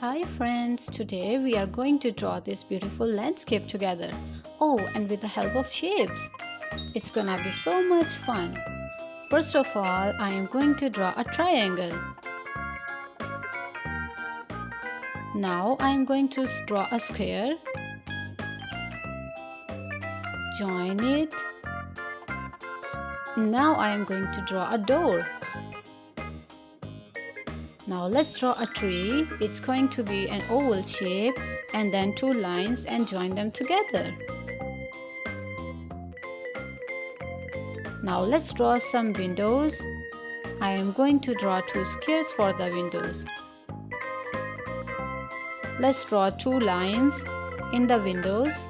Hi friends, today we are going to draw this beautiful landscape together. Oh, and with the help of shapes. It's gonna be so much fun. First of all, I am going to draw a triangle. Now I am going to draw a square. Join it. Now I am going to draw a door. Now let's draw a tree. It's going to be an oval shape and then two lines and join them together. Now let's draw some windows. I am going to draw two squares for the windows. Let's draw two lines in the windows,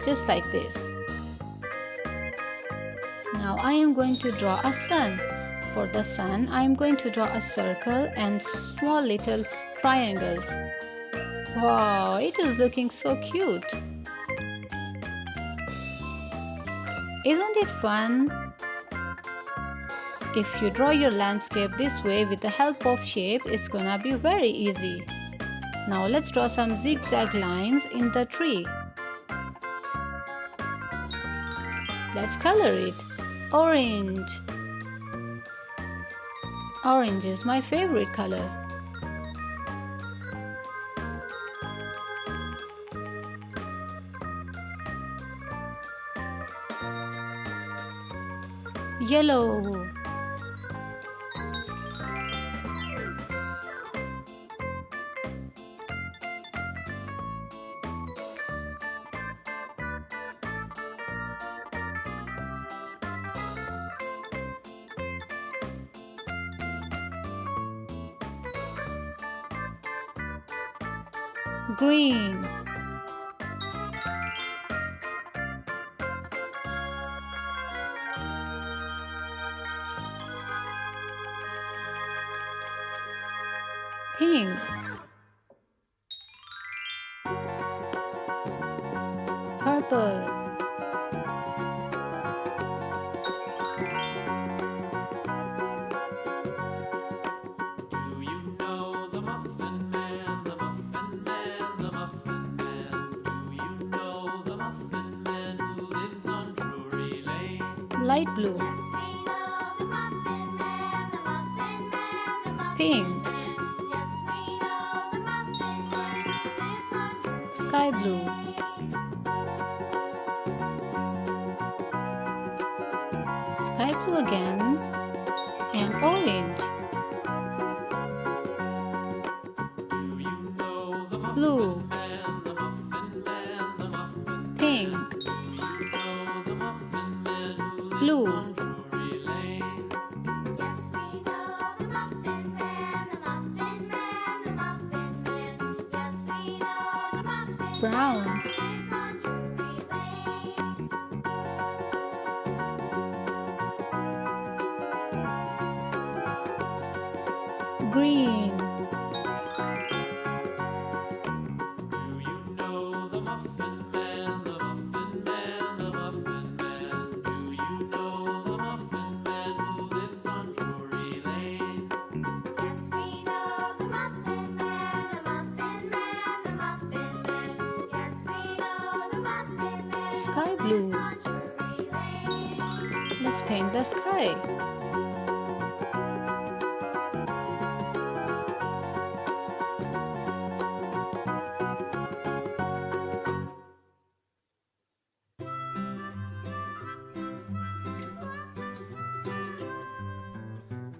just like this. Now I am going to draw a sun. For the sun, I am going to draw a circle and small little triangles. Wow, it is looking so cute. Isn't it fun? If you draw your landscape this way with the help of shape, it's gonna be very easy. Now let's draw some zigzag lines in the tree. Let's color it. Orange. Orange is my favorite color. Yellow. Green. Pink. Purple. Do you know the Muffin Man, the Muffin Man, the Muffin Man? Do you know the Muffin Man who lives on Drury Lane? Light blue. Yes, we know the Muffin Man, the Muffin Man, the Muffin Pink. Man. Yes, we know the Muffin Man who lives on Drury Sky blue. Lane. Sky blue again. And orange. Do you know the Muffin Blue. Man, the Muffin Man, the Muffin Man? Pink. Do you know the Muffin Man who lives Blue. on Drury Lane? Yes, we know the Muffin Man, the Muffin Man, the Muffin Man. Yes, we know the Muffin Man Brown. who lives on Drury Lane. Green. Do you know the Muffin Man, the Muffin Man, the Muffin Man? Do you know the Muffin Man who lives on Drury Lane? Yes, we know the Muffin Man, the Muffin Man, the Muffin Man. Yes, we know the Muffin Man Sky who blue. lives on Drury Lane. Let's paint the sky.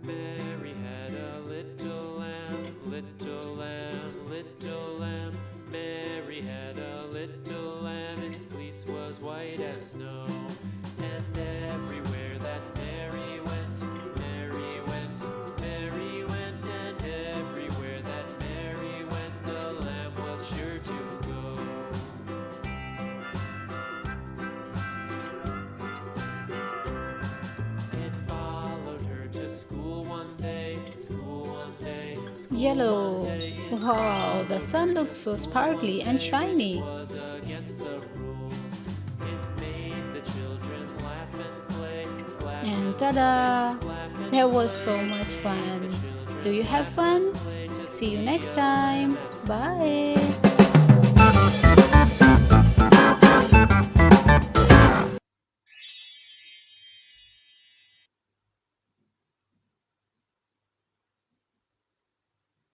Mary had a little lamb, little lamb, little lamb. Mary had a little lamb, its fleece was white as snow. And everywhere that Mary went, Mary went, Mary went. And everywhere that Mary went, the lamb was sure to go. It followed her to school one day, school one day, school Yellow. one day. Wow, the sun looks so sparkly and shiny. Was against the rules. It made the children laugh and play, laugh And ta-da! That was so much fun. Do you have fun? play, just See you next time. Bye.